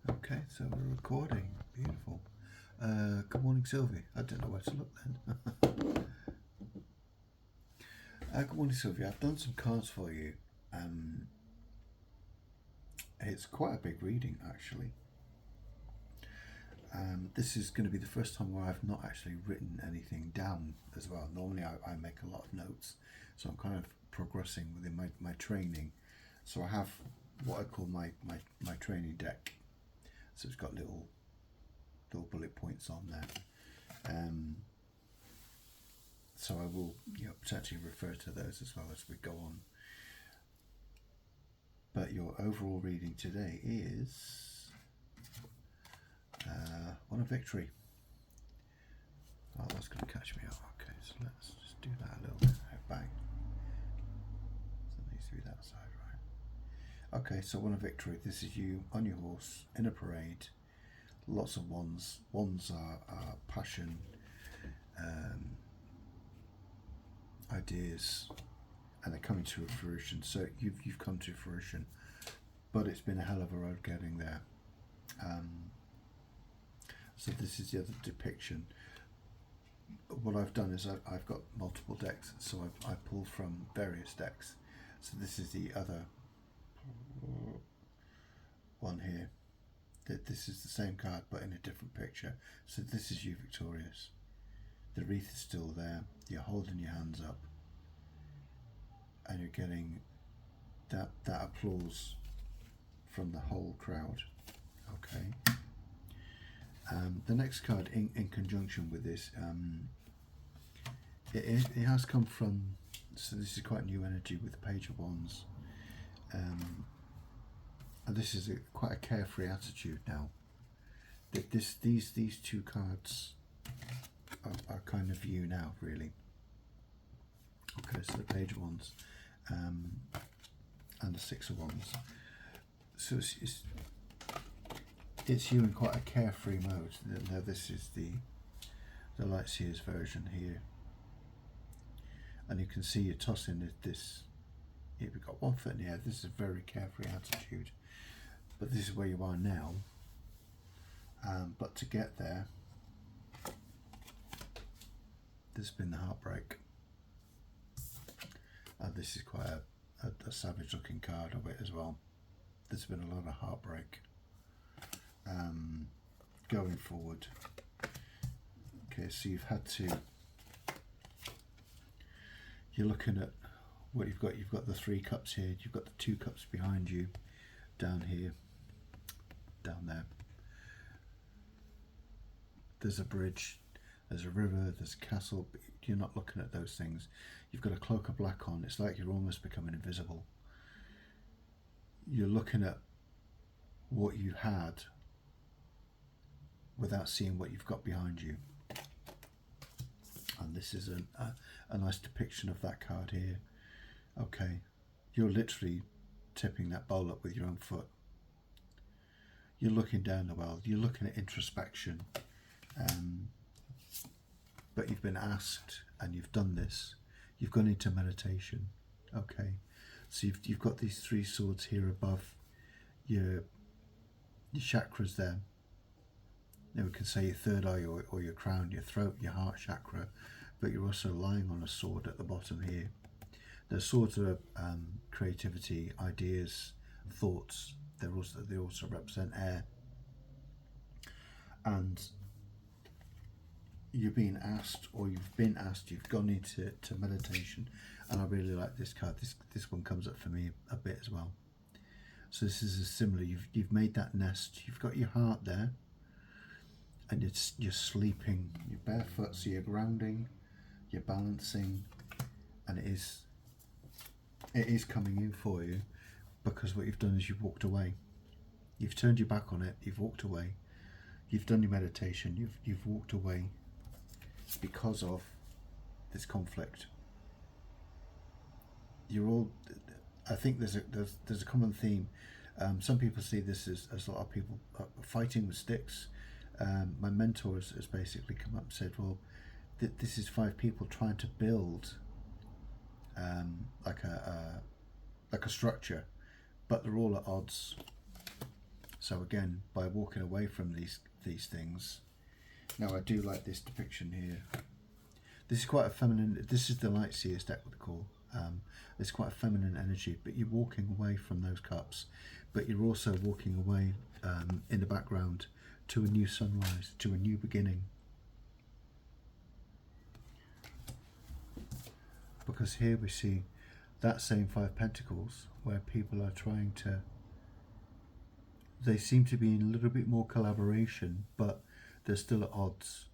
Okay, so we're recording. Beautiful. Good morning, Silvia. I don't know where to look then. Good morning, Silvia. I've done some cards for you. It's quite a big reading, actually. This is going to be the first time where I've not actually written anything down as well. Normally, I make a lot of notes, so I'm kind of progressing within my training. So I have what I call my training deck. So it's got little bullet points on there. So I will potentially refer to those as well as we go on. But your overall reading today is one of victory. Oh, that's going to catch me up. Okay, so let's just do that a little bit. Bang. So it needs to be that side, right? Okay, so one of victory. This is you on your horse in a parade. Lots of wands. Wands are passion, ideas, and they're coming to fruition. So you've come to fruition, but it's been a hell of a road getting there. So this is the other depiction. What I've done is I've got multiple decks, so I pulled from various decks. So this is the other one here. This is the same card but in a different picture. So this is you victorious. The wreath is still there. You're holding your hands up, and you're getting that applause from the whole crowd. Okay. The next card in conjunction with this, it has come from, so this is quite new energy with the Page of Wands, and this is quite a carefree attitude now. That these two cards are kind of you now, really. Okay, so the Page of Wands and the Six of Wands. So it's you in quite a carefree mode. Now this is the Lightseer's version here, and you can see you're tossing this. Here we've got one foot in the air. This is a very carefree attitude, but this is where you are now. But to get there, there's been the heartbreak. This is quite a savage looking card of it as well. There's been a lot of heartbreak going forward. Okay, so you've had to, you're looking at what you've got. You've got the 3 cups here, you've got the 2 cups behind you, down here, down there. There's a bridge, there's a river, there's a castle, but you're not looking at those things. You've got a cloak of black on. It's like you're almost becoming invisible. You're looking at what you had without seeing what you've got behind you. And this is a nice depiction of that card here. Okay, you're literally tipping that bowl up with your own foot. You're looking down the world, you're looking at introspection. But you've been asked, and you've done this. You've gone into meditation. Okay, so you've got these 3 swords here above your chakras there. Now we can say your third eye or your crown, your throat, your heart chakra, but you're also lying on a sword at the bottom here. The swords are creativity, ideas, thoughts. They also represent air. And you're being asked, or you've been asked, you've gone into meditation, and I really like this card. This one comes up for me a bit as well. So this is a similar. You've made that nest. You've got your heart there, and you're sleeping. You're barefoot, so you're grounding, you're balancing, and it is coming in for you, because what you've done is you've walked away. You've turned your back on it. You've walked away. You've done your meditation. You've walked away because of this conflict. You're all. I think there's a common theme. Some people see this as a lot of people fighting with sticks. My mentor has basically come up and said, well, this is 5 people trying to build like a structure, but they're all at odds. So again, by walking away from these things. Now I do like this depiction here. This is quite a feminine, this is the Light Seers deck, what they call. It's quite a feminine energy, but you're walking away from those cups, but you're also walking away in the background to a new sunrise, to a new beginning. Because here we see that same Five Pentacles, where people are trying to, they seem to be in a little bit more collaboration, but they're still at odds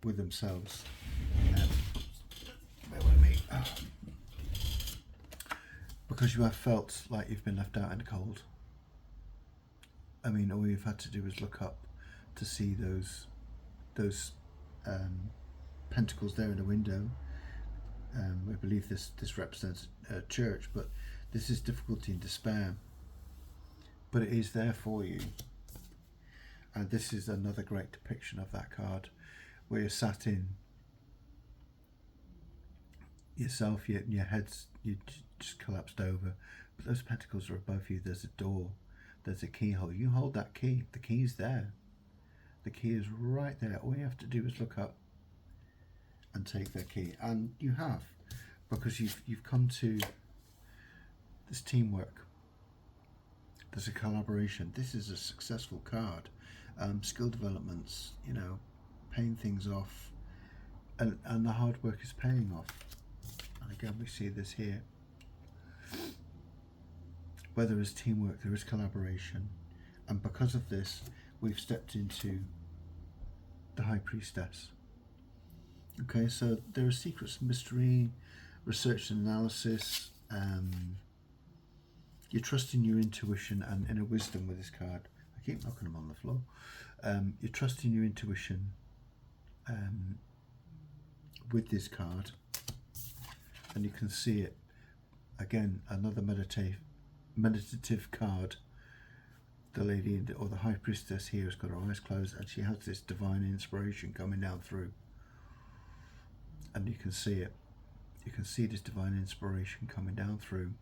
with themselves. Bear with me. Because you have felt like you've been left out in the cold. I mean, all you've had to do is look up to see those pentacles there in the window. I believe this represents a church, but this is difficulty and despair. But it is there for you. And this is another great depiction of that card, where you're sat in yourself, your head's just collapsed over, but those pentacles are above you. There's a door, there's a keyhole. You hold that key, the key's there. The key is right there. All you have to do is look up and take their key, and you have, because you've come to this teamwork. There's a collaboration. This is a successful card. Skill developments, you know, paying things off, and the hard work is paying off. And again, we see this here. Where there is teamwork, there is collaboration, and because of this, we've stepped into the High Priestess. Okay, so there are secrets, mystery, research and analysis. You're trusting your intuition and inner wisdom with this card. I keep knocking them on the floor. You're trusting your intuition with this card, and you can see it again. Another meditative card. The lady or the High Priestess here has got her eyes closed, and she has this divine inspiration coming down through. And you can see it. You can see this divine inspiration coming down through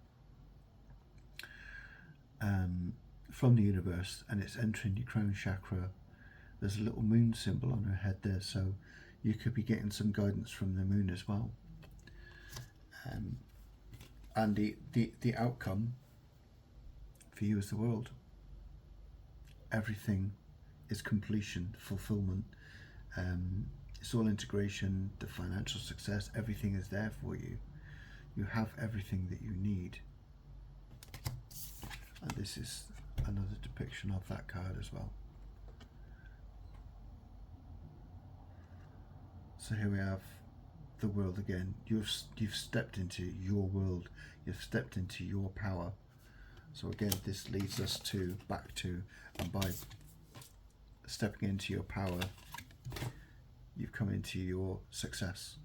from the universe, and it's entering your crown chakra. There's a little moon symbol on her head there, so you could be getting some guidance from the moon as well. And the outcome for you is the world. Everything is completion, fulfillment. It's all integration, the financial success, everything is there for you. You have everything that you need. And this is another depiction of that card as well. So here we have the world again. You've stepped into your world. You've stepped into your power. So again, this leads us back to, and by stepping into your power, you've come into your success.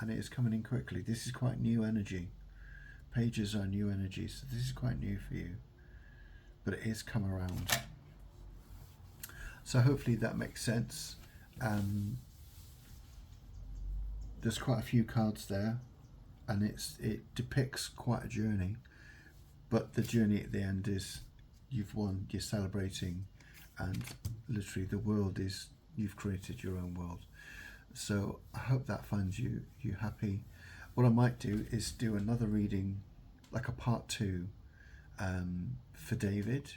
And it is coming in quickly. This is quite new energy. Pages are new energy, so this is quite new for you. But it is come around. So hopefully that makes sense. There's quite a few cards there, and it depicts quite a journey. But the journey at the end is you've won, you're celebrating, and literally the world is, you've created your own world. So I hope that finds you happy. What I might do is do another reading, like a part 2 for David,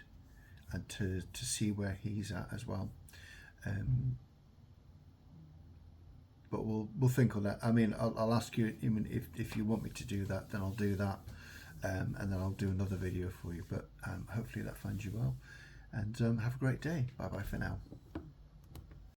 and to see where he's at as well. But we'll think on that. I mean, I'll ask you, if you want me to do that, then I'll do that, and then I'll do another video for you. But hopefully that finds you well, and have a great day. Bye bye for now.